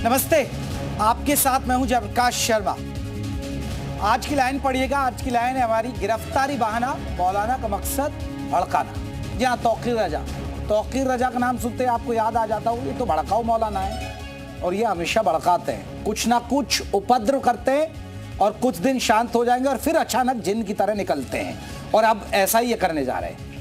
नमस्ते, आपके साथ मैं हूं जयप्रकाश शर्मा। आज की लाइन पढ़िएगा। आज की लाइन है हमारी, गिरफ्तारी बहाना, मौलाना का मकसद भड़काना। जी हाँ, तौकीर रजा। तौकीर रजा का नाम सुनते आपको याद आ जाता हो, ये तो भड़काऊ मौलाना है और ये हमेशा भड़काते हैं, कुछ ना कुछ उपद्रव करते हैं और कुछ दिन शांत हो जाएंगे और फिर अचानक जिन की तरह निकलते हैं। और अब ऐसा ही ये करने जा रहे हैं।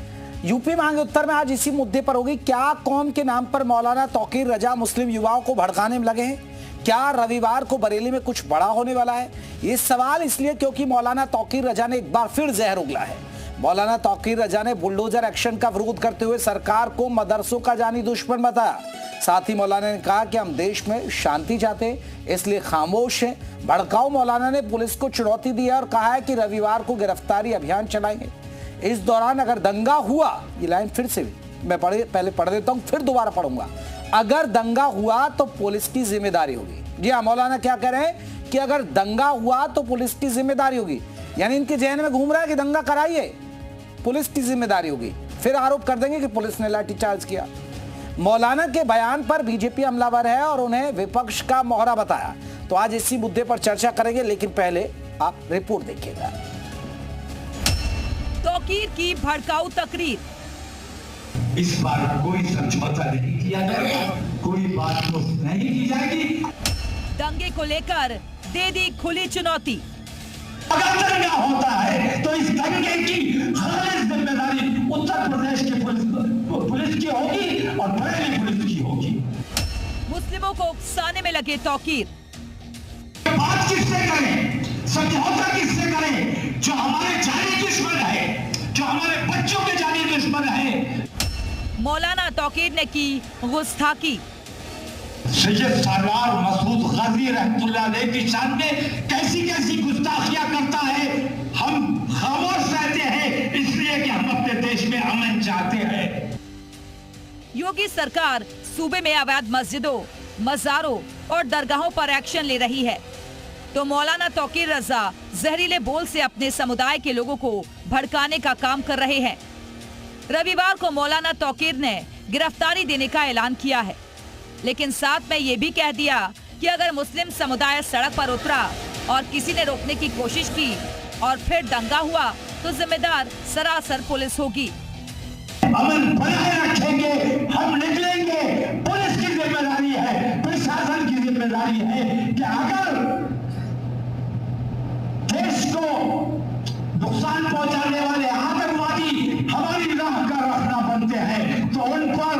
यूपी मांगे उत्तर में आज इसी मुद्दे पर होगी। क्या कौम के नाम पर मौलाना तौकीर रजा मुस्लिम युवाओं को भड़काने में लगे हैं? क्या रविवार को बरेली में कुछ बड़ा होने वाला है? ये सवाल इसलिए क्योंकि मौलाना तौकीर रजा ने एक बार फिर जहर उगला है। मौलाना तौकीर रजा ने बुलडोजर एक्शन का विरोध करते हुए सरकार को मदरसों का जानी दुश्मन बताया। साथ ही मौलाना ने कहा कि हम देश में शांति चाहते हैं, इसलिए खामोश हैं। भड़काऊ मौलाना ने पुलिस को चुनौती दी है और कहा है कि रविवार को गिरफ्तारी अभियान चलाएंगे। इस दौरान अगर दंगा हुआ, ये लाइन फिर से मैं पहले पढ़ देता हूं, फिर दोबारा पढ़ूंगा। अगर दंगा हुआ तो पुलिस की जिम्मेदारी होगी। जी हाँ, मौलाना क्या कह रहे हैं कि अगर दंगा हुआ तो पुलिस की जिम्मेदारी होगी, यानी इनके जहन में घूम रहा है कि दंगा कराइए, पुलिस की जिम्मेदारी होगी। फिर आरोप कर देंगे कि पुलिस ने लाठीचार्ज किया। मौलाना के बयान पर बीजेपी हमलावर है और उन्हें विपक्ष का मोहरा बताया। तो आज इसी मुद्दे पर चर्चा करेंगे, लेकिन पहले आप रिपोर्ट देखिएगा। तौकीर की भड़काऊ तकरीर। इस बार कोई समझौता नहीं किया जाएगा, कोई बात तो नहीं की जाएगी। दंगे को लेकर दे दी खुली चुनौती। अगर दंगा होता है तो इस दंगे की खालिद जिम्मेदारी उत्तर प्रदेश की पुलिस की होगी और बरेली पुलिस की होगी। मुस्लिमों को उकसाने में लगे तौकीर। बात किससे करें, समझौता किससे करें? जो हमारे जानी दुश्मन है, जो हमारे बच्चों के जानी दुश्मन है। मौलाना तौकीर ने की गुस्ताखी। सैयद सरवार मसूद गाजी रहमतुल्लाह अलैह की शान में कैसी कैसी गुस्ताखियां करता है। हम खामोश रहते हैं इसलिए कि हम अपने देश में अमन चाहते हैं। योगी सरकार सूबे में अवैध मस्जिदों, मज़ारों और दरगाहों पर एक्शन ले रही है, तो मौलाना तौकीर रजा जहरीले बोल से अपने समुदाय के लोगों को भड़काने का काम कर रहे हैं। रविवार को मौलाना तौकीर ने गिरफ्तारी देने का ऐलान किया है, लेकिन साथ में ये भी कह दिया कि अगर मुस्लिम समुदाय सड़क पर उतरा और किसी ने रोकने की कोशिश की और फिर दंगा हुआ तो जिम्मेदार सरासर पुलिस होगी। अमन बनाए रखेंगे, हम निकलेंगे। पुलिस की जिम्मेदारी है, प्रशासन की जिम्मेदारी है कि अगर देश को नुकसान पहुंचाने वाले आतंकवादी हमारी राह का रास्ता बनते हैं तो उन पर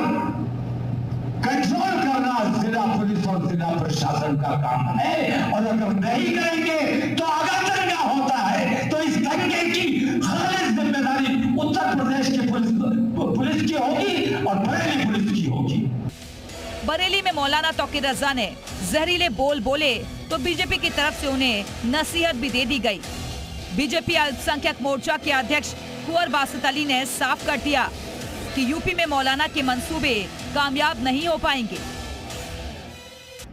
कंट्रोल करना जिला पुलिस और जिला प्रशासन का काम है। और अगर नहीं करेंगे तो अगर दंगा होता है तो इस दंगे की खालिद जिम्मेदारी उत्तर प्रदेश की पुलिस की होगी और बरेली पुलिस की होगी। बरेली में मौलाना तौकीर रजा ने जहरीले बोल बोले तो बीजेपी की तरफ से उन्हें नसीहत भी दे दी गई। बीजेपी अल्पसंख्यक मोर्चा के अध्यक्ष कुंवर बासित अली ने साफ कर दिया कि यूपी में मौलाना के मंसूबे कामयाब नहीं हो पाएंगे।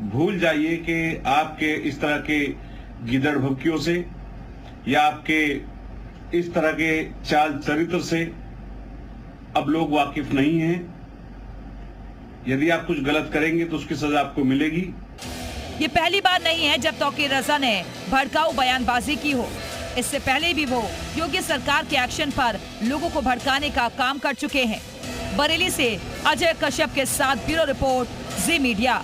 भूल जाइए कि आपके इस तरह के गिदड़ भुक्कियों से या आपके इस तरह के चाल चरित्र से अब लोग वाकिफ नहीं हैं। यदि आप कुछ गलत करेंगे तो उसकी सजा आपको मिलेगी। ये पहली बार नहीं है जब तौकीर रजा ने भड़काऊ बयानबाजी की हो। इससे पहले भी वो योगी सरकार के एक्शन पर लोगों को भड़काने का काम कर चुके हैं। बरेली से अजय कश्यप के साथ ब्यूरो रिपोर्ट, जी मीडिया।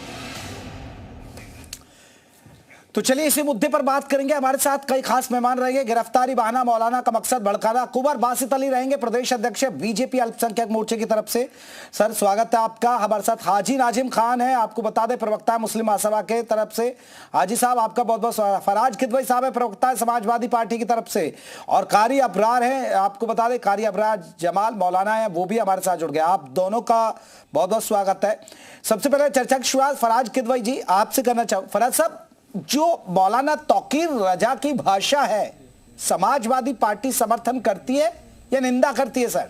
तो चलिए इसी मुद्दे पर बात करेंगे। हमारे साथ कई खास मेहमान रहेंगे। गिरफ्तारी बहाना, मौलाना का मकसद भड़काना। कुंवर बासित अली रहेंगे, प्रदेश अध्यक्ष बीजेपी अल्पसंख्यक मोर्चे की तरफ से। सर स्वागत है आपका। हमारे साथ हाजी नाजिम खान है, आपको बता दें प्रवक्ता है मुस्लिम महासभा के तरफ से। हाजी साहब आपका बहुत बहुत स्वागत। फराज किदवई साहब है, प्रवक्ता है समाजवादी पार्टी की तरफ से। और कारी अबरार है, आपको बता दें कारी अबरार जमाल मौलाना है, वो भी हमारे साथ जुड़ गए। आप दोनों का बहुत बहुत स्वागत है। सबसे पहले चर्चा की शुरुआत फराज किदवई जी आपसे करना चाहूँ। फराज साहब, जो मौलाना तौकीर रजा की भाषा है, समाजवादी पार्टी समर्थन करती है या निंदा करती है? सर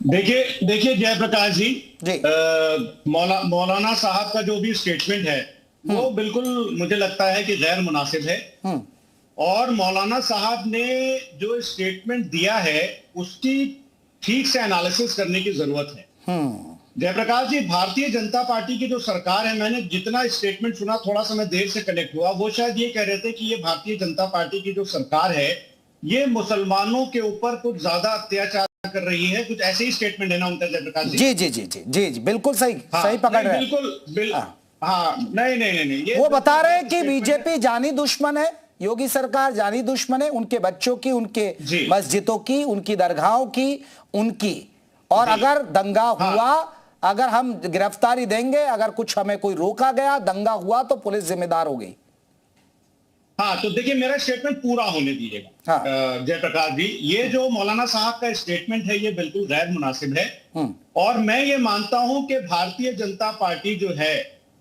देखिए जयप्रकाश जी, मौलाना साहब का जो भी स्टेटमेंट है वो बिल्कुल मुझे लगता है कि गैर मुनासिब है। और मौलाना साहब ने जो स्टेटमेंट दिया है उसकी ठीक से एनालिसिस करने की जरूरत है। जयप्रकाश जी, भारतीय जनता पार्टी की जो सरकार है, मैंने जितना स्टेटमेंट सुना, थोड़ा सा मैं देर से कनेक्ट हुआ, वो शायद ये कह रहे थे कि ये भारतीय जनता पार्टी की जो सरकार है ये मुसलमानों के ऊपर कुछ ज्यादा अत्याचार कर रही है, कुछ ऐसे ही स्टेटमेंट है ना उनका, जयप्रकाश जी? जी जी जी जी जी जी, बिल्कुल सही, सही पकड़ रहे हैं। बिल्कुल हाँ, नहीं, ये वो बता रहे हैं कि बीजेपी जानी दुश्मन है, योगी सरकार जानी दुश्मन है उनके बच्चों की, उनके मस्जिदों की, उनकी दरगाहों की, उनकी। और अगर दंगा हुआ, अगर हम गिरफ्तारी देंगे, अगर कुछ हमें कोई रोका गया, दंगा हुआ तो पुलिस जिम्मेदार होगी। हाँ, तो देखिए मेरा स्टेटमेंट पूरा होने दीजिएगा। हाँ। जयप्रकाश जी, ये जो मौलाना साहब का स्टेटमेंट है ये बिल्कुल गैर मुनासिब है। और मैं ये मानता हूं कि भारतीय जनता पार्टी जो है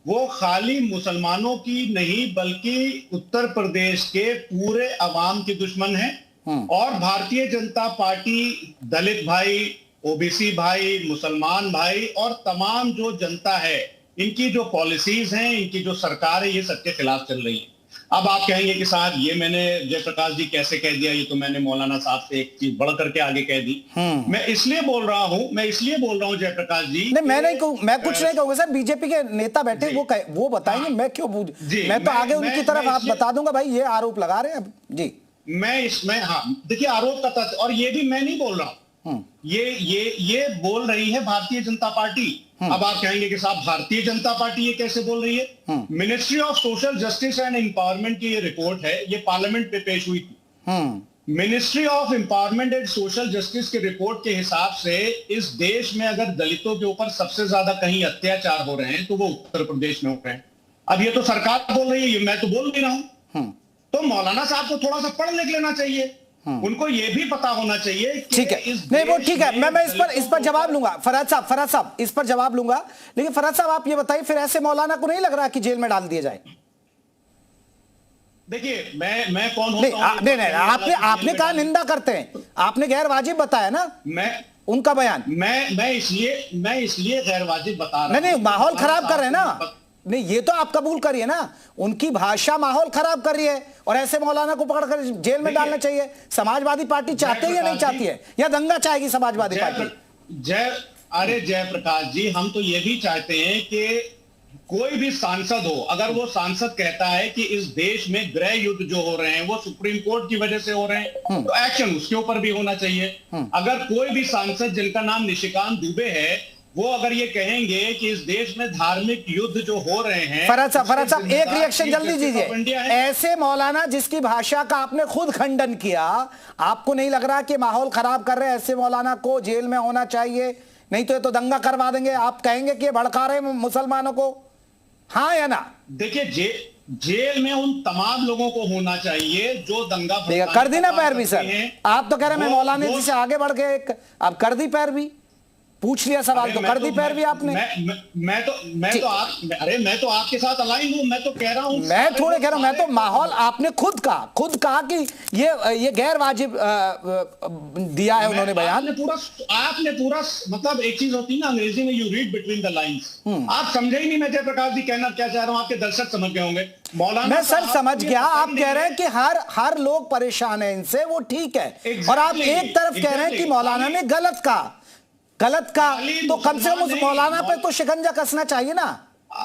वो खाली मुसलमानों की नहीं बल्कि उत्तर प्रदेश के पूरे अवाम की दुश्मन है। और भारतीय जनता पार्टी दलित भाई, ओबीसी भाई, मुसलमान भाई और तमाम जो जनता है, इनकी जो पॉलिसीज हैं, इनकी जो सरकार है, ये सबके खिलाफ चल रही है। अब आप कहेंगे कि साहब ये मैंने जयप्रकाश जी कैसे कह दिया, ये तो मैंने मौलाना साहब से एक चीज बढ़ करके आगे कह दी। मैं इसलिए बोल रहा हूं जयप्रकाश जी, नहीं मैं कुछ नहीं कहूंगा सर। बीजेपी के नेता बैठे वो बताएंगे, मैं क्यों मैं तो आगे उनकी तरफ आप बता दूंगा भाई ये आरोप लगा रहे हैं जी। मैं इसमें हाँ देखिए आरोप का तथ्य, और ये भी मैं नहीं बोल रहा हूं, ये बोल रही है भारतीय जनता पार्टी। अब आप कहेंगे कि साहब भारतीय जनता पार्टी ये कैसे बोल रही है? Ministry of social justice and empowerment की ये रिपोर्ट है, ये पार्लियामेंट पे पेश हुई थी। Ministry of empowerment and social justice की रिपोर्ट के हिसाब से इस देश में अगर दलितों के ऊपर सबसे ज्यादा कहीं अत्याचार हो रहे हैं तो वो उत्तर प्रदेश में हो रहे हैं। अब ये तो सरकार बोल रही है, मैं तो बोल नहीं रहा हूं। तो मौलाना साहब को थोड़ा सा पढ़ लिख लेना चाहिए, उनको ये भी पता होना चाहिए। ठीक है, नहीं वो ठीक है, मैं इस पर जवाब लूंगा। फराज साहब इस पर जवाब लूंगा, लेकिन फराज साहब आप ये बताइए, फिर ऐसे मौलाना को नहीं लग रहा कि जेल में डाल दिया जाए? देखिए मैं कौन होता हूं? नहीं, आपने कहा निंदा करते हैं, आपने गैर वाजिब बताया ना मैं उनका बयान। मैं इसलिए गैर वाजिब बता रहा हूं। नहीं, माहौल खराब कर रहे हैं ना। नहीं, ये तो आप कबूल करिए ना, उनकी भाषा माहौल खराब कर रही है और ऐसे मौलाना को पकड़कर जेल में डालना चाहिए। समाजवादी पार्टी चाहती है या नहीं चाहती है, या दंगा चाहेगी समाजवादी पार्टी? अरे जयप्रकाश जी, हम तो ये भी चाहते हैं कि कोई भी सांसद हो, अगर वो सांसद कहता है कि इस देश में गृह युद्ध जो हो रहे हैं वो सुप्रीम कोर्ट की वजह से हो रहे हैं, तो एक्शन उसके ऊपर भी होना चाहिए। अगर कोई भी सांसद जिनका नाम निशिकांत दुबे है, वो अगर ये कहेंगे कि इस देश में धार्मिक युद्ध जो हो रहे हैं, फराज साहब एक रिएक्शन जल्दी दीजिए। ऐसे मौलाना जिसकी भाषा का आपने खुद खंडन किया, आपको नहीं लग रहा कि माहौल खराब कर रहे हैं, ऐसे मौलाना को जेल में होना चाहिए? नहीं तो ये तो दंगा करवा देंगे, आप कहेंगे कि ये भड़का रहे हैं मुसलमानों को, हाँ या ना? देखिए जेल में उन तमाम लोगों को होना चाहिए जो दंगा कर दी ना पैरवी। सर आप तो कह रहे हैं मैं मौलाना जी से आगे बढ़ गए, अब कर दी पैरवी, पूछ लिया सवाल तो कर दी पैरवी आपने। मैं तो आपके साथ अलाइन हूं, मैं तो कह रहा हूं, मैं थोड़े कह रहा हूं, मैं तो माहौल आपने खुद कहा कि ये गैर वाजिब दिया है उन्होंने बयान। आपने पूरा मतलब एक चीज होती है ना अंग्रेजी में, you read between the lines. आप समझे ही नहीं मैं जयप्रकाश जी कहना क्या चाह रहा हूं, आपके दर्शक समझ गए होंगे। मौलाना मैं सर समझ गया, आप कह रहे हैं कि हर लोग परेशान है इनसे, वो ठीक है। और आप एक तरफ कह रहे हैं कि मौलाना ने गलत कहा, तो कम से कम उस मौलाना पे तो शिकंजा कसना चाहिए ना।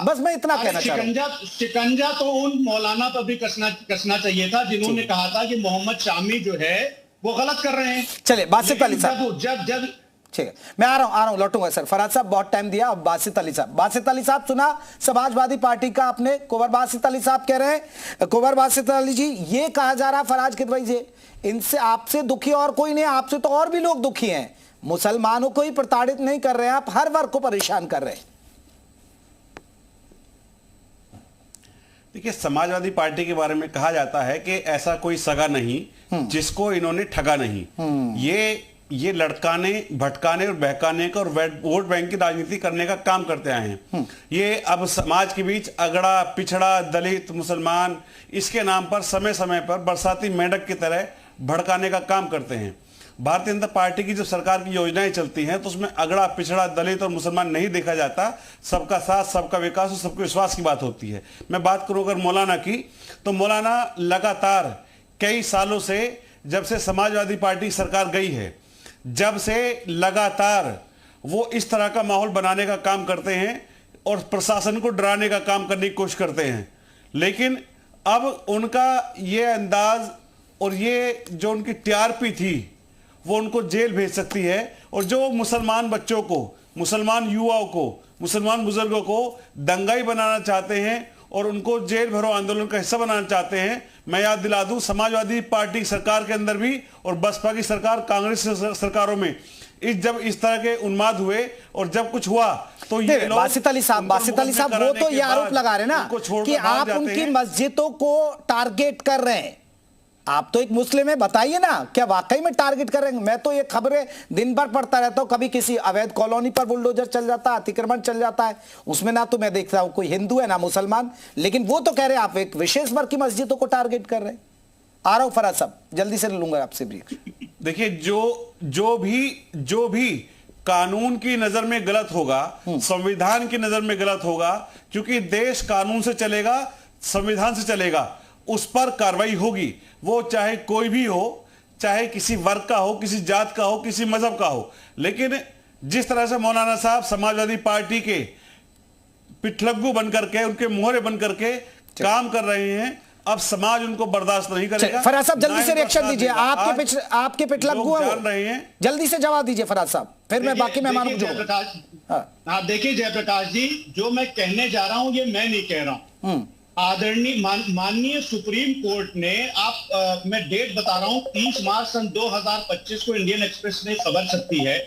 बस मैं इतना कहना चाह रहा हूं। शिकंजा तो उन मौलाना पर भी कसना चाहिए था जिन्होंने कहा था कि मोहम्मद शामी जो है वो गलत कर रहे हैं। चलिए बासित अली साहब, जब ठीक है, मैं आ रहा हूं लौटूंगा सर। फराज साहब बहुत टाइम दिया। अब बासित अली साहब सुना समाजवादी पार्टी का आपने, कुंवर बासित अली साहब कह रहे हैं, कुंवर बासित अली जी ये कहा जा रहा फराज किदवई से, इनसे आपसे दुखी और कोई नहीं, आपसे तो और भी लोग दुखी हैं, मुसलमानों को ही प्रताड़ित नहीं कर रहे हैं आप, हर वर्ग को परेशान कर रहे हैं। देखिए, समाजवादी पार्टी के बारे में कहा जाता है कि ऐसा कोई सगा नहीं जिसको इन्होंने ठगा नहीं। ये लड़काने, भटकाने और बहकाने का और वोट बैंक की राजनीति करने का काम करते आए हैं। ये अब समाज के बीच अगड़ा पिछड़ा दलित मुसलमान इसके नाम पर समय समय पर बरसाती मेंढक की तरह भड़काने का काम करते हैं। भारतीय जनता पार्टी की जो सरकार की योजनाएं चलती हैं तो उसमें अगड़ा पिछड़ा दलित और मुसलमान नहीं देखा जाता, सबका साथ, सबका विकास और सबके विश्वास की बात होती है। मैं बात करूं अगर मौलाना की, तो मौलाना लगातार कई सालों से, जब से समाजवादी पार्टी सरकार गई है, जब से लगातार वो इस तरह का माहौल बनाने का काम करते हैं और प्रशासन को डराने का काम करने की कोशिश करते हैं। लेकिन अब उनका ये अंदाज और ये जो उनकी टीआरपी थी वो उनको जेल भेज सकती है। और जो मुसलमान बच्चों को, मुसलमान युवाओं को, मुसलमान बुजुर्गों को दंगाई बनाना चाहते हैं और उनको जेल भरो आंदोलन का हिस्सा बनाना चाहते हैं, मैं याद दिला दूं, समाजवादी पार्टी सरकार के अंदर भी और बसपा की सरकार, कांग्रेस सरकारों में जब इस तरह के उन्माद हुए और जब कुछ हुआ तो ये लोग बासित अली साहब वो तो ये आरोप लगा रहे ना कि आप उनकी मस्जिदों को टारगेट कर रहे हैं। आप तो एक मुस्लिम है, बताइए ना क्या वाकई में टारगेट कर रहे हैं? मैं तो ये खबरें दिन भर पढ़ता रहता हूं, कभी किसी अवैध कॉलोनी पर बुलडोजर चल जाता है, अतिक्रमण चल जाता है, उसमें ना तो मैं देखता हूं कोई हिंदू है ना मुसलमान, लेकिन वो तो कह रहे हैं आप एक विशेष वर्ग की मस्जिदों को टारगेट कर रहे हैं। आ रहा हूं फराज साहब, जल्दी से लूंगा आपसे ब्रेक। देखिए, जो भी कानून की नजर में गलत होगा, संविधान की नजर में गलत होगा, क्योंकि देश कानून से चलेगा, संविधान से चलेगा, उस पर कार्रवाई होगी। वो चाहे कोई भी हो, चाहे किसी वर्ग का हो, किसी जात का हो, किसी मजहब का हो। लेकिन जिस तरह से मौलाना साहब समाजवादी पार्टी के पिठलग्गू बनकर के, उनके मोहरे बनकर के काम कर रहे हैं, अब समाज उनको बर्दाश्त नहीं करेगा। फराज साहब जल्दी से रिएक्शन दीजिए, आपके पिठलग्गू जान रहे हैं, जल्दी से जवाब दीजिए फराज साहब, फिर मैं बाकी मेहमानों को जोड़ूंगा। हाँ देखिए जयप्रकाश जी, जो मैं कहने जा रहा हूं ये मैं नहीं कह रहा हूं, आदरणीय माननीय सुप्रीम कोर्ट ने मैं डेट बता रहा हूं, 30 मार्च सन 2025 को इंडियन एक्सप्रेस ने खबर छपी है।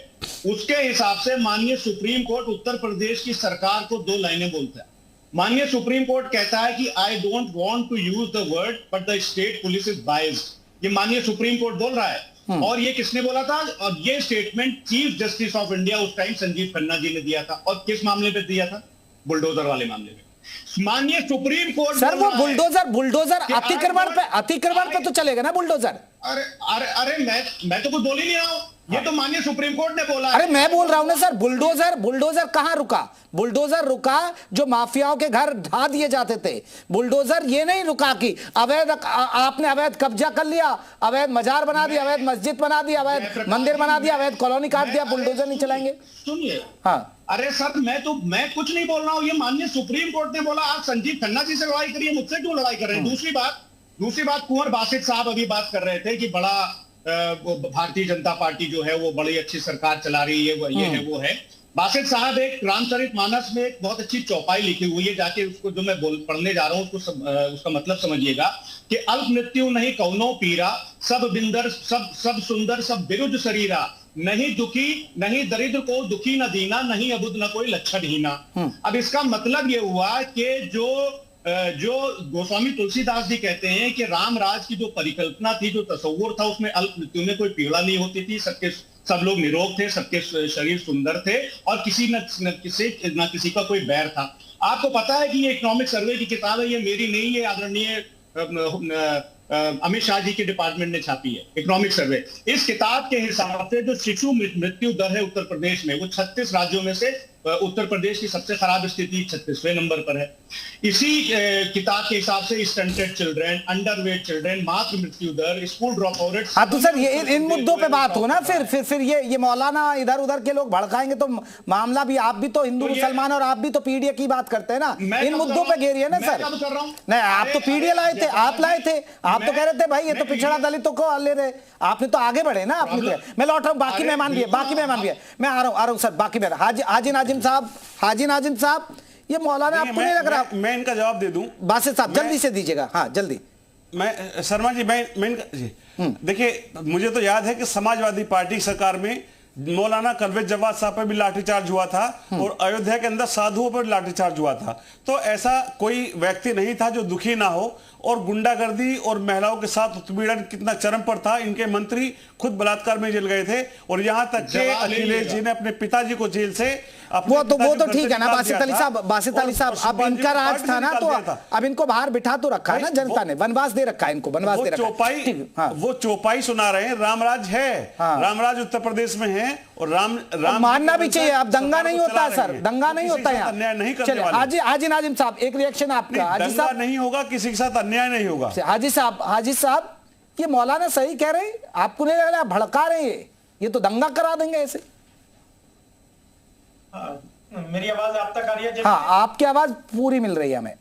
उसके हिसाब से माननीय सुप्रीम कोर्ट उत्तर प्रदेश की सरकार को 2 लाइनें बोलता है। माननीय सुप्रीम कोर्ट कहता है कि I don't want to use the word but the state police is biased. ये माननीय सुप्रीम कोर्ट बोल रहा है। और ये किसने बोला था? और ये statement chief justice of India उस टाइम संजीव खन्ना जी ने दिया था। और किस मामले पे दिया था? बुलडोजर वाले मामले में। माननीय सुप्रीम कोर्ट सर वो बुलडोजर अतिक्रमण पे तो चलेगा ना बुलडोजर? अरे मैं तो कुछ बोल ही नहीं रहा हूं, ये तो माननीय सुप्रीम कोर्ट ने बोला। अरे मैं बोल रहा हूं ना सर, बुलडोजर कहां रुका? बुलडोजर रुका जो माफियाओं के घर ढा दिए जाते थे। बुलडोजर ये नहीं रुका कि आपने अवैध कब्जा कर लिया, अवैध मजार बना दिया, अवैध मस्जिद बना दिया, अवैध मंदिर बना दिया, अवैध कॉलोनी काट दिया, बुलडोजर नहीं चलाएंगे। सुनिए, हाँ अरे सर मैं कुछ नहीं बोल रहा हूं, ये माननीय सुप्रीम कोर्ट ने बोला। आप संजीव खन्ना जी से लड़ाई करिए, मुझसे क्यों लड़ाई कर रहे हैं? दूसरी बात कुंवर बासित साहब अभी बात कर रहे थे कि बड़ा भारतीय जनता पार्टी जो है वो बड़ी अच्छी सरकार चला रही है, ये है वो है। बासित साहब एक रामचरितमानस में एक बहुत अच्छी चौपाई लिखी हुई है, जाके उसको जो मैं पढ़ने जा रहा हूं उसका मतलब समझिएगा कि अल्प मृत्यु नहीं कौनो पीरा, सब बिंदर सब सुंदर सब बिरुज शरीरा, नहीं दुखी नहीं दरिद्र को दुखी न दीना, नहीं अबुद न कोई लक्षण हीना। अब इसका मतलब ये हुआ कि जो गोस्वामी तुलसीदास जी कहते हैं कि राम राज की जो परिकल्पना थी, जो तस्वुर था, उसमें अल्प मृत्यु में कोई पीड़ा नहीं होती थी, सब लोग निरोग थे, सबके शरीर सुंदर थे और किसी न किसी का कोई बैर था। आपको पता है कि ये इकोनॉमिक सर्वे की किताब है, ये मेरी नहीं है, आदरणीय अमित शाह जी के डिपार्टमेंट ने छापी है, इकोनॉमिक सर्वे। इस किताब के हिसाब से जो शिशु मृत्यु दर है उत्तर प्रदेश में, वो 36 राज्यों में से उत्तर प्रदेश की सबसे खराब स्थिति 36वें नंबर पर है। इसी किताब के हिसाब से स्टंटेड चिल्ड्रन, अंडरवेट चिल्ड्रन, मातृ मृत्यु दर, स्कूल ड्रॉप आउट। हाँ तो सर ये इन मुद्दों पे बात हो ना, फिर ये मौलाना इधर उधर के लोग भड़काएंगे तो मामला भी, आप भी तो हिंदू मुसलमान और आप भी तो पीडीए की बात करते हैं ना, इन मुद्दों पे घेरिए ना सर। नहीं आप तो पीडीए लाए थे, आप लाए थे, आप तो कह रहे थे भाई ये तो पिछड़ा दलितों को ले रहे, आपने तो आगे बढ़े ना। आपने तो, मैं लौट रहा हूँ, बाकी मेहमान भी है, मैं आ रहा हूँ सर। बाकी मेहमान हाजी नाजिम साहब, ये मौलाना आपको नहीं लग रहा? मैं इनका जवाब दे दूं। बासित साहब जल्दी से दीजिएगा। हाँ जल्दी। मैं शर्मा जी, देखिए मुझे तो याद है कि समाजवादी पार्टी सरकार में मौलाना कलवेज जवाद साहब पर भी लाठीचार्ज हुआ था और अयोध्या के अंदर साधुओं पर लाठीचार्ज हुआ था। तो ऐसा कोई व्यक्ति नहीं था जो दुखी ना हो। और गुंडागर्दी और महिलाओं के साथ उत्पीड़न कितना चरम पर था, इनके मंत्री खुद बलात्कार में जेल गए थे और यहां तक कि अखिलेश जी ने अपने पिताजी को जेल से वो तो ठीक है ना बासित अली साहब, अब इनका राज था ना, तो अब इनको बाहर बिठा तो रखा है ना जनता ने, वनवास दे रखा है इनको, वनवास दे रखा है। वो चौपाई सुना रहे हैं, रामराज है, रामराज उत्तर प्रदेश में है और राम मानना भी चाहिए। अब दंगा नहीं होता सर, दंगा नहीं होता है, अन्याय नहीं करने वाले। हाजी नाजिम साहब एक रिएक्शन आपका। हाजी साहब नहीं होगा, किसी के साथ अन्याय नहीं होगा। हाजी साहब ये मौलाना सही कह रहे हैं? आपको नहीं लग रहा भड़का रहे हैं? ये तो दंगा करा देंगे ऐसे। मेरी आवाज आप तक आ रही है? हाँ, आपकी आवाज पूरी मिल रही है हमें।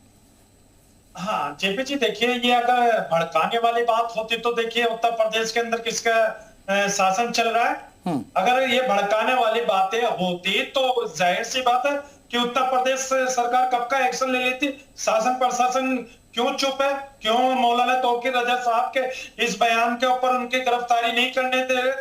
हाँ जेपी जी, देखिए ये अगर भड़काने वाली बात होती तो देखिए उत्तर प्रदेश के अंदर किसका शासन चल रहा है। अगर ये भड़काने वाली बातें होती तो जाहिर सी बात है कि उत्तर प्रदेश सरकार कब का एक्शन ले लेती। शासन प्रशासन क्यों चुप है? क्यों मौलाना तौकीर रजा साहब के इस बयान के ऊपर उनकी गिरफ्तारी नहीं करने दे रहे?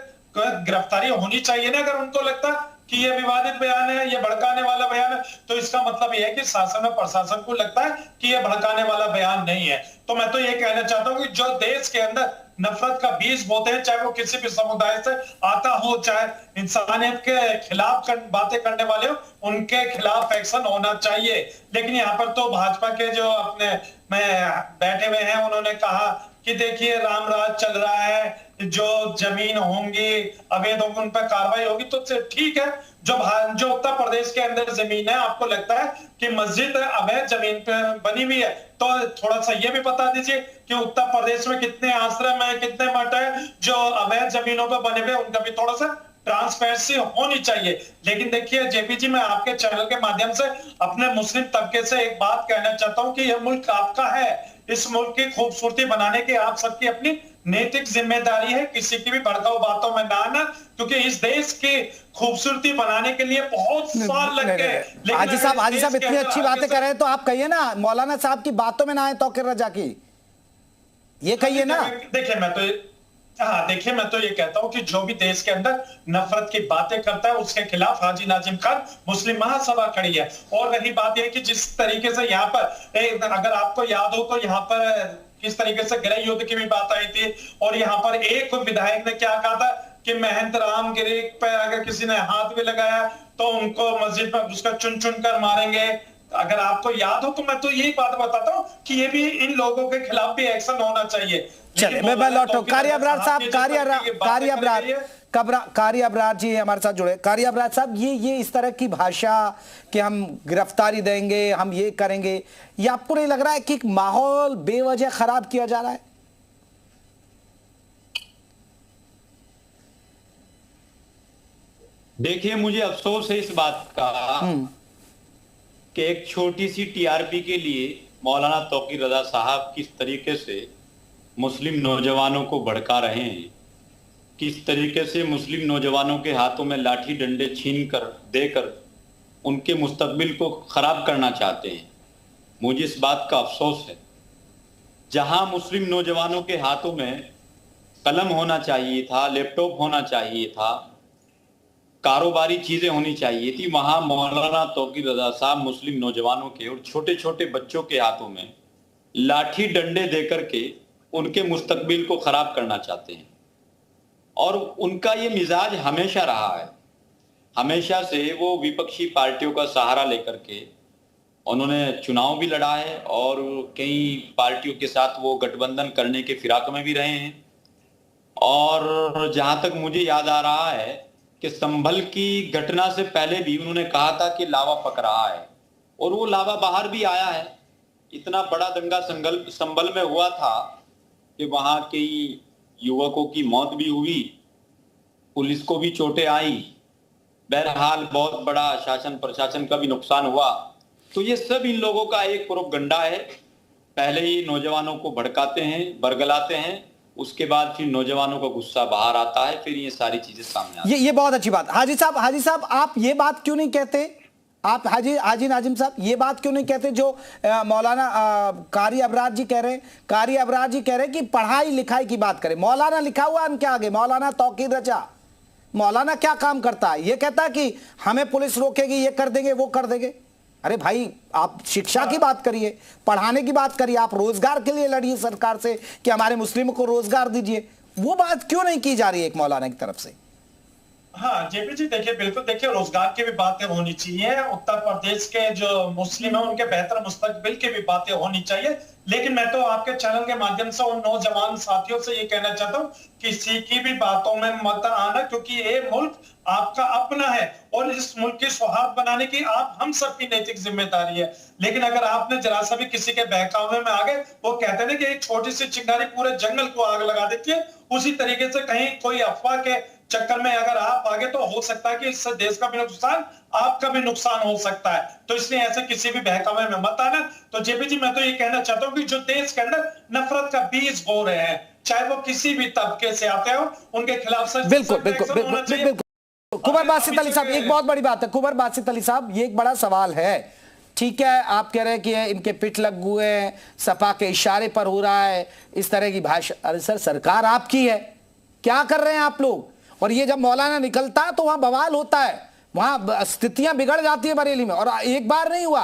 गिरफ्तारी होनी चाहिए ना। अगर उनको लगता कि ये विवादित बयान है, ये भड़काने वाला बयान है, तो इसका मतलब ये है कि शासन और प्रशासन को लगता है कि ये भड़काने वाला बयान नहीं है। तो मैं तो ये कहना चाहता हूं कि जो देश के अंदर नफरत का बीज बोते हैं, चाहे वो किसी भी समुदाय से आता हो, चाहे इंसानियत के खिलाफ बातें करने वाले हो, उनके खिलाफ एक्शन होना चाहिए। लेकिन यहाँ पर तो भाजपा के जो अपने में बैठे हुए हैं, उन्होंने कहा कि देखिए राम राज चल रहा है, जो जमीन होंगी अवैध होंगी उन पर कार्रवाई होगी। तो ठीक है, जो उत्तर प्रदेश के अंदर जमीन है, आपको लगता है कि मस्जिद अवैध जमीन पे बनी हुई है, तो थोड़ा सा ये भी बता दीजिए कि उत्तर प्रदेश में कितने आश्रम है, कितने मठ है जो अवैध जमीनों पर बने हुए, उनका भी थोड़ा सा ट्रांसपेरेंसी होनी चाहिए। लेकिन देखिए जेपी जी, मैं आपके चैनल के माध्यम से अपने मुस्लिम तबके से एक बात कहना चाहता हूं कि यह मुल्क आपका है। इस मुल्क की खूबसूरती बनाने की आप सबकी अपनी नैतिक जिम्मेदारी है। किसी की भी भड़काऊ बातों में ना आना, क्योंकि इस देश की खूबसूरती बनाने के लिए बहुत साल लग गए। हाजी साहब इतनी अच्छी बातें कर रहे हैं तो आप कहिए ना, मौलाना साहब की बातों में ना आए तौकीर रजा की, ये कहिए ना। देखिए मैं तो ये कहता हूं कि जो भी देश के अंदर नफरत की बातें करता है उसके खिलाफ हाजी नाजिम खान मुस्लिम महासभा खड़ी है। और रही बात यह कि जिस तरीके से यहाँ पर अगर आपको याद हो तो यहाँ पर किस तरीके से गृह युद्ध की भी बात आई थी, और यहाँ पर एक विधायक ने क्या कहा था कि महंत रामगिरी पर अगर किसी ने हाथ भी लगाया तो उनको मस्जिद में उसका चुन चुन कर मारेंगे। अगर आपको याद हो तो मैं तो यही बात बताता हूँ कि ये भी इन लोगों के खिलाफ भी एक्शन होना चाहिए। चलिए मैं लौटू। कारी अबरार साहब, कारी अबरार जी हमारे साथ जुड़े। कारी अबरार साहब, ये इस तरह की भाषा कि हम गिरफ्तारी देंगे, हम ये करेंगे, ये आपको नहीं लग रहा है कि माहौल बेवजह खराब किया जा रहा है? देखिए, मुझे अफसोस है इस बात का कि एक छोटी सी टीआरपी के लिए मौलाना तौकीर रजा साहब किस तरीके से मुस्लिम नौजवानों को भड़का रहे हैं, किस तरीके से मुस्लिम नौजवानों के हाथों में लाठी डंडे छीन कर देकर उनके मुस्तकबिल को खराब करना चाहते हैं। मुझे इस बात का अफसोस है, जहां मुस्लिम नौजवानों के हाथों में कलम होना चाहिए था, लैपटॉप होना चाहिए था, कारोबारी चीजें होनी चाहिए थी, वहां मौलाना तौकीर रजा साहब मुस्लिम नौजवानों के और छोटे छोटे बच्चों के हाथों में लाठी डंडे देकर के उनके मुस्तकबिल को खराब करना चाहते हैं। और उनका ये मिजाज हमेशा रहा है। हमेशा से वो विपक्षी पार्टियों का सहारा लेकर के उन्होंने चुनाव भी लड़ा है और कई पार्टियों के साथ वो गठबंधन करने के फिराक में भी रहे हैं। और जहां तक मुझे याद आ रहा है कि संभल की घटना से पहले भी उन्होंने कहा था कि लावा पक रहा है, और वो लावा बाहर भी आया है। इतना बड़ा दंगा संभल में हुआ था कि वहां कई युवकों की मौत भी हुई, पुलिस को भी चोटें आई, बहरहाल बहुत बड़ा शासन प्रशासन का भी नुकसान हुआ। तो ये सब इन लोगों का एक प्रोपगंडा है। पहले ही नौजवानों को भड़काते हैं, बरगलाते हैं, उसके बाद फिर नौजवानों का गुस्सा बाहर आता है, फिर ये सारी चीजें सामने आती हैं। ये बहुत अच्छी बात। हाजी साहब आप ये बात क्यों नहीं कहते, आप हाजी नाजिम साहब ये बात क्यों नहीं कहते जो मौलाना कारी अबरार जी कह रहे हैं? कारी अबरार जी कह रहे हैं कि पढ़ाई लिखाई की बात करें। मौलाना लिखा हुआ उनके आगे, मौलाना तौकीर रजा। मौलाना क्या काम करता है? ये कहता है कि हमें पुलिस रोकेगी, ये कर देंगे, वो कर देंगे। अरे भाई, आप शिक्षा की बात करिए, पढ़ाने की बात करिए, आप रोजगार के लिए लड़िए सरकार से कि हमारे मुस्लिमों को रोजगार दीजिए। वो बात क्यों नहीं की जा रही है एक मौलाना की तरफ से? हाँ जेपी जी, देखिए बिल्कुल, देखिए रोजगार की भी बातें होनी चाहिए, उत्तर प्रदेश के जो मुस्लिम है उनके बेहतर मुस्तकबिल की भी बातें होनी चाहिए। लेकिन मैं तो आपके चैनल के माध्यम से उन नौजवान साथियों से ये कहना चाहता हूँ, किसी की भी बातों में मत आना, क्योंकि ये मुल्क आपका अपना है और इस मुल्क की सौहार्द बनाने की आप हम सबकी नैतिक जिम्मेदारी है। लेकिन अगर आपने जरा सा भी किसी के बहकावे में आ गए, वो कहते हैं कि एक छोटी सी चिंगारी पूरे जंगल को आग लगा देती है, उसी तरीके से कहीं कोई अफवाह के चक्कर में अगर आप आगे तो हो सकता है कि इससे देश का भी नुकसान, आपका भी नुकसान हो सकता है। तो इसलिए ऐसे किसी भी बहकावे में मत आना। तो जेपी जी, मैं तो ये कहना चाहता हूँ कि जो देश के अंदर नफरत का बीज बो रहे हैं, चाहे वो किसी भी तबके से आते हो, उनके खिलाफ बिल्कुल कुबर बासित अली साहब, एक बहुत बड़ी बात है कुबर बासित अली साहब, ये एक बड़ा सवाल है। ठीक है, आप कह रहे हैं कि इनके पिट लग हुए हैं, सपा के इशारे पर हो रहा है इस तरह की भाषा। अरे सर, सरकार आपकी है, क्या कर रहे हैं आप लोग? और ये जब मौलाना निकलता है तो वहां बवाल होता है, वहां स्थितियां बिगड़ जाती है बरेली में। और एक बार नहीं हुआ,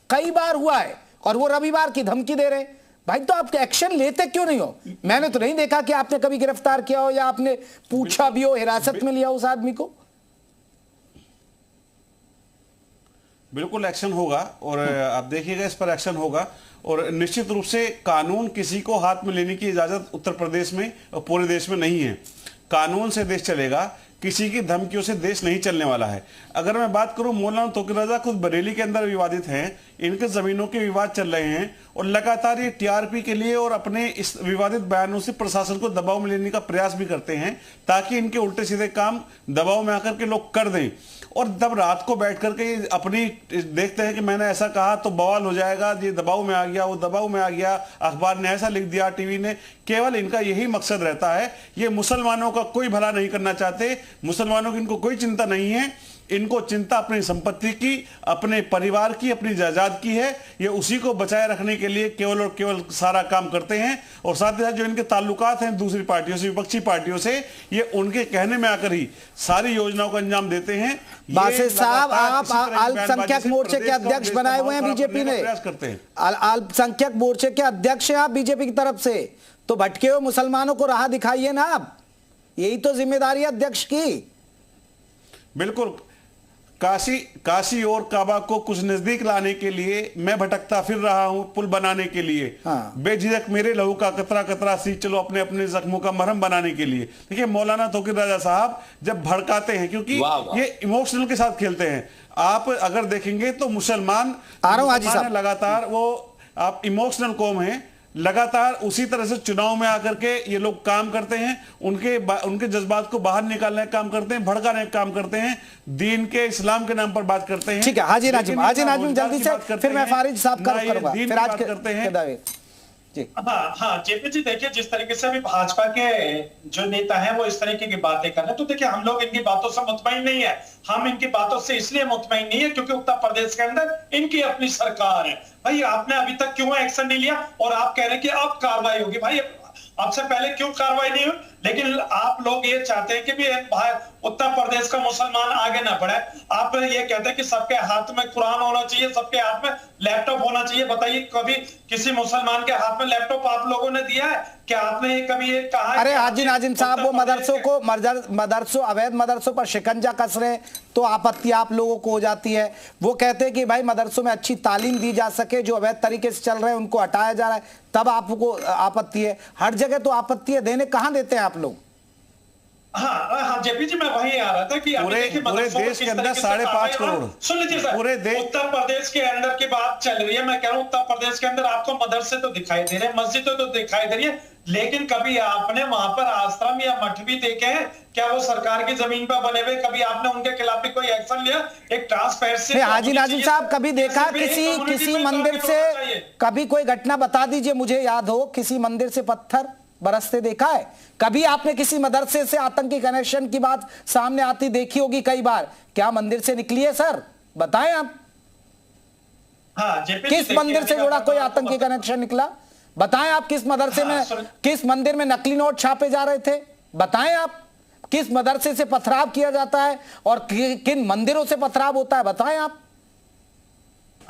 कई बार हुआ है, और वो रविवार की धमकी दे रहे हैं। भाई, तो आप एक्शन लेते क्यों नहीं हो? मैंने तो नहीं देखा कि आपने कभी गिरफ्तार किया हो या आपने पूछा भी हो, हिरासत में लिया उस आदमी को। बिल्कुल एक्शन होगा, और आप देखिएगा इस पर एक्शन होगा। और निश्चित रूप से कानून किसी को हाथ में लेने की इजाजत उत्तर प्रदेश में और पूरे देश में नहीं है। कानून से देश चलेगा, किसी की धमकियों से देश नहीं चलने वाला है। अगर मैं बात करूं, मौलाना तौकीर रजा खुद बरेली के अंदर विवादित हैं, इनके जमीनों के विवाद चल रहे हैं, और लगातार ये टीआरपी के लिए और अपने इस विवादित बयानों से प्रशासन को दबाव में लेने का प्रयास भी करते हैं, ताकि इनके उल्टे सीधे काम दबाव में आकर के लोग कर दें। और जब रात को बैठ करके अपनी देखते हैं कि मैंने ऐसा कहा तो बवाल हो जाएगा, ये दबाव में आ गया, वो दबाव में आ गया, अखबार ने ऐसा लिख दिया, टीवी ने, केवल इनका यही मकसद रहता है। ये मुसलमानों का कोई भला नहीं करना चाहते, मुसलमानों की इनको कोई चिंता नहीं है। इनको चिंता अपनी संपत्ति की, अपने परिवार की, अपनी जायदाद की है। ये उसी को बचाए रखने के लिए केवल और केवल सारा काम करते हैं। और साथ ही साथ जो इनके ताल्लुकात हैं दूसरी पार्टियों से, विपक्षी पार्टियों से, ये उनके कहने में आकर ही सारी योजनाओं को अंजाम देते हैं। बासित साहब, आप अल्पसंख्यक मोर्चे के अध्यक्ष बनाए हुए हैं बीजेपी ने, प्रयास करते हैं। अल्पसंख्यक मोर्चे के अध्यक्ष हैं आप बीजेपी की तरफ से, तो भटके हुए मुसलमानों को राह दिखाइए ना आप, यही तो जिम्मेदारी है अध्यक्ष की। बिल्कुल, काशी और काबा को कुछ नजदीक लाने के लिए मैं भटकता फिर रहा हूं, पुल बनाने के लिए। हाँ। बेझिझक मेरे लहू का कतरा कतरा सी चलो अपने अपने जख्मों का मरहम बनाने के लिए। देखिए, मौलाना तौकीर रजा साहब जब भड़काते हैं, क्योंकि ये इमोशनल के साथ खेलते हैं। आप अगर देखेंगे तो मुसलमान लगातार वो आप इमोशनल कौम है, लगातार उसी तरह से चुनाव में आकर के ये लोग काम करते हैं, उनके जज्बात को बाहर निकालने का काम करते हैं, भड़काने का काम करते हैं, दीन के इस्लाम के नाम पर बात करते हैं। ठीक है, हाजी नाजिम जल्दी से, फिर मैं फारिद साहब का करूंगा, फिर आज करते हैं। हाँ जेपी जी, देखिए जिस तरीके से अभी भाजपा के जो नेता हैं वो इस तरीके की बातें कर रहे हैं, तो देखिए हम लोग इनकी बातों से मुतमईन नहीं है। हम इनकी बातों से इसलिए मुतमईन नहीं है क्योंकि उत्तर प्रदेश के अंदर इनकी अपनी सरकार है। भाई, आपने अभी तक क्यों एक्शन नहीं लिया? और आप कह रहे हैं कि अब कार्रवाई होगी। भाई, आपसे पहले क्यों कार्रवाई नहीं हुई? लेकिन आप लोग ये चाहते हैं कि भी उत्तर प्रदेश का मुसलमान आगे ना बढ़े। आप ये कहते हैं कि सबके हाथ में कुरान होना चाहिए, सबके हाथ में लैपटॉप होना चाहिए। बताइए, कभी किसी मुसलमान के हाथ में लैपटॉप आप लोगों ने दिया है? क्या आपने कभी ये कहा? अरे हाजी नाजिम साहब, वो मदरसों अवैध मदरसों पर शिकंजा कस रहे, तो आपत्ति आप लोगों को हो जाती है। वो कहते हैं कि भाई मदरसों में अच्छी तालीम दी जा सके, जो अवैध तरीके से चल रहे हैं उनको हटाया जा रहा है, तब आपको आपत्ति है। हर जगह तो आपत्ति है, देने कहां देते हैं आप लोग? हाँ जेपी जी, मैं वही आ रहा था कि पूरे देश के अंदर 5.5 करोड़, सुन लीजिए सर, उत्तर प्रदेश के अंदर की बात चल रही है। मैं कह रहा हूँ उत्तर प्रदेश के अंदर आपको मदरसे तो दिखाई दे रहे हैं, मस्जिदें तो दिखाई दे रही है, लेकिन कभी आपने वहां पर आश्रम या मठ भी देखे हैं क्या? वो सरकार की जमीन पर बने हुए, कभी आपने उनके खिलाफ भी कोई एक्शन लिया? एक ट्रांसपेरेंसी। हाजी नाजिम साहब, कभी देखा किसी मंदिर से, कभी कोई घटना बता दीजिए मुझे याद हो, किसी मंदिर से पत्थर बरसते देखा है? कभी आपने किसी मदरसे से आतंकी कनेक्शन की बात सामने आती देखी होगी कई बार, क्या मंदिर से निकली है सर? बताएं आप। हाँ, किस मंदिर से जुड़ा कोई आतंकी कनेक्शन निकला? बताएं आप। किस मदरसे में, किस मंदिर में नकली नोट छापे जा रहे थे? बताएं आप। किस मदरसे से पथराव किया जाता है और किन मंदिरों से पथराव होता है? बताएं आप।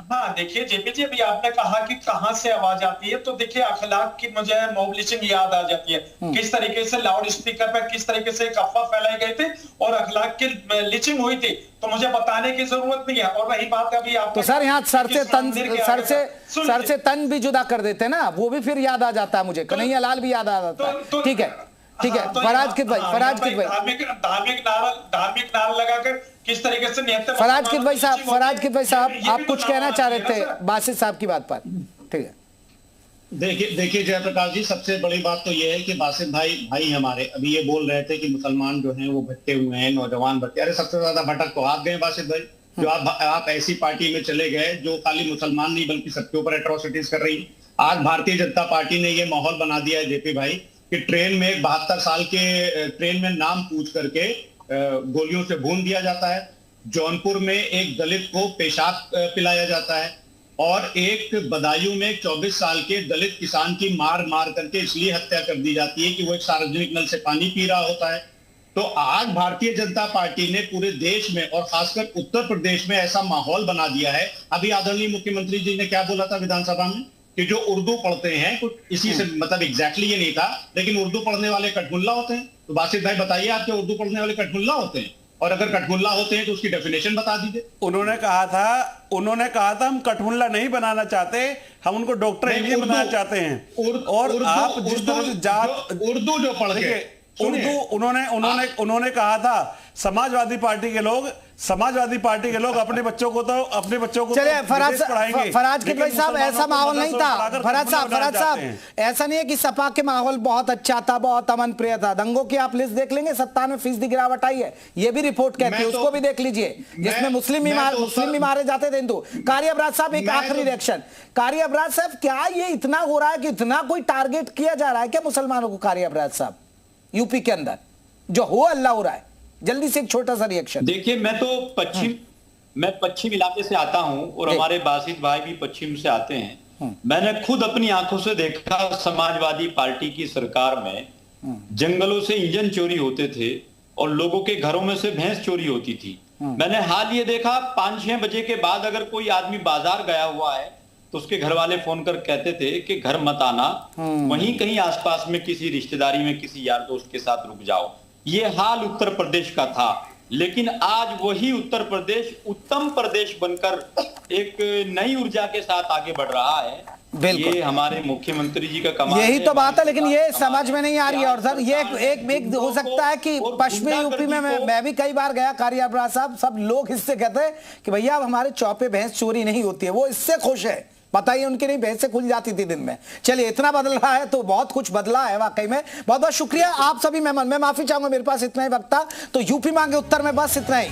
हाँ देखिए जेपी जी, अभी आपने कहा कि कहां से आवाज आती है, तो देखिए अखलाक की मुझे मोबिलिशिंग याद आ जाती है। किस तरीके से लाउड स्पीकर पर किस तरीके से एक अफवाह फैलाई गई थी और अखलाक की लिचिंग हुई थी, तो मुझे बताने की जरूरत नहीं है। और रही बात अभी आप, तो सर यहाँ सर से तन भी जुदा कर देते हैं ना, वो भी फिर याद आ जाता है मुझे। कन्हैया लाल भी याद आ जाता है। ठीक है, ठीक है। फराज किद भाई, धार्मिक नारा लगाकर किस तरीके से फराज किद भाई साहब आप कुछ कहना चाह रहे थे बासित साहब की बात पर? ठीक है। देखिए जयप्रकाश जी, सबसे बड़ी बात तो ये है कि बासित भाई हमारे अभी ये बोल रहे थे कि मुसलमान जो हैं वो भटके हुए हैं, नौजवान भटके। अरे सबसे ज्यादा भटक तो आप गए बासित भाई, जो आप ऐसी पार्टी में चले गए जो खाली मुसलमान नहीं बल्कि सबके ऊपर एट्रोसिटीज कर रही है। आज भारतीय जनता पार्टी ने ये माहौल बना दिया है जेपी भाई कि ट्रेन में एक 72 साल के ट्रेन में नाम पूछ करके गोलियों से भून दिया जाता है। जौनपुर में एक दलित को पेशाब पिलाया जाता है और एक बदायूं में 24 साल के दलित किसान की मार करके इसलिए हत्या कर दी जाती है कि वो एक सार्वजनिक नल से पानी पी रहा होता है। तो आज भारतीय जनता पार्टी ने पूरे देश में और खासकर उत्तर प्रदेश में ऐसा माहौल बना दिया है। अभी आदरणीय मुख्यमंत्री जी ने क्या बोला था विधानसभा में कि जो उर्दू पढ़ते हैं, कुछ इसी से मतलब एग्जैक्टली ये नहीं था, लेकिन उर्दू पढ़ने वाले कठमुल्ला होते हैं। तो बासित भाई बताइए, आपके उर्दू पढ़ने वाले कठमुल्ला होते हैं? और अगर कठमुल्ला होते हैं तो उसकी डेफिनेशन बता दीजिए। उन्होंने कहा था हम कठमुल्ला नहीं बनाना चाहते, हम उनको डॉक्टर इंजीनियर बनाना चाहते हैं। और आप जिस तरह से जात उर्दू जो पढ़ के उर्दू उन्होंने कहा था समाजवादी पार्टी के लोग अपने बच्चों को चलिए पढ़ाएंगे। फराज किदवई साहब, ऐसा माहौल नहीं था। फराज साहब ऐसा नहीं है कि सपा के माहौल बहुत अच्छा था, बहुत अमन प्रिय था। दंगों की आप लिस्ट देख लेंगे, 97% गिरावट आई है, ये भी रिपोर्ट कहती है, उसको भी देख लीजिए, जिसमें मुस्लिम भी मारे जाते थे हिंदू। कारी अबराज साहब, एक आखिरी रिएक्शन। कारी अबराज साहब, क्या ये इतना हो रहा है कि इतना कोई टारगेट किया जा रहा है क्या मुसलमानों को? कारी अबराज साहब, यूपी के अंदर जो हो अल्लाह हो रहा है, जल्दी से एक छोटा सा रिएक्शन। देखिए, मैं पश्चिम इलाके से आता हूं और हमारे बासित भाई भी पश्चिम से आते हैं। मैंने खुद अपनी आंखों से देखा समाजवादी पार्टी की सरकार में जंगलों से इंजन चोरी होते थे और लोगों के घरों में से भैंस चोरी होती थी। मैंने हाल ये देखा 5-6 बजे के बाद अगर कोई आदमी बाजार गया हुआ है तो उसके घर वाले फोन कर कहते थे कि घर मत आना, वहीं कहीं आसपास में किसी रिश्तेदारी में किसी यार दोस्त के साथ रुक जाओ। ये हाल उत्तर प्रदेश का था, लेकिन आज वही उत्तर प्रदेश उत्तम प्रदेश बनकर एक नई ऊर्जा के साथ आगे बढ़ रहा है। ये हमारे मुख्यमंत्री जी का कमाल है। यही तो बात है, लेकिन ये समझ में नहीं आ रही है। और सर, ये एक हो सकता है कि पश्चिमी यूपी में मैं भी कई बार गया, कारी अबराज साहब, सब लोग इससे कहते हैं कि भैया अब हमारे चौपे भैंस चोरी नहीं होती है, वो इससे खुश है। बताइए, उनकी नहीं भैंस से खुल जाती थी दिन में। चलिए, इतना बदल रहा है तो बहुत कुछ बदला है वाकई में। बहुत बहुत शुक्रिया आप सभी मेहमान। मैं माफी चाहूंगा, मेरे पास इतना ही वक्त था, तो यूपी मांगे उत्तर में बस इतना ही।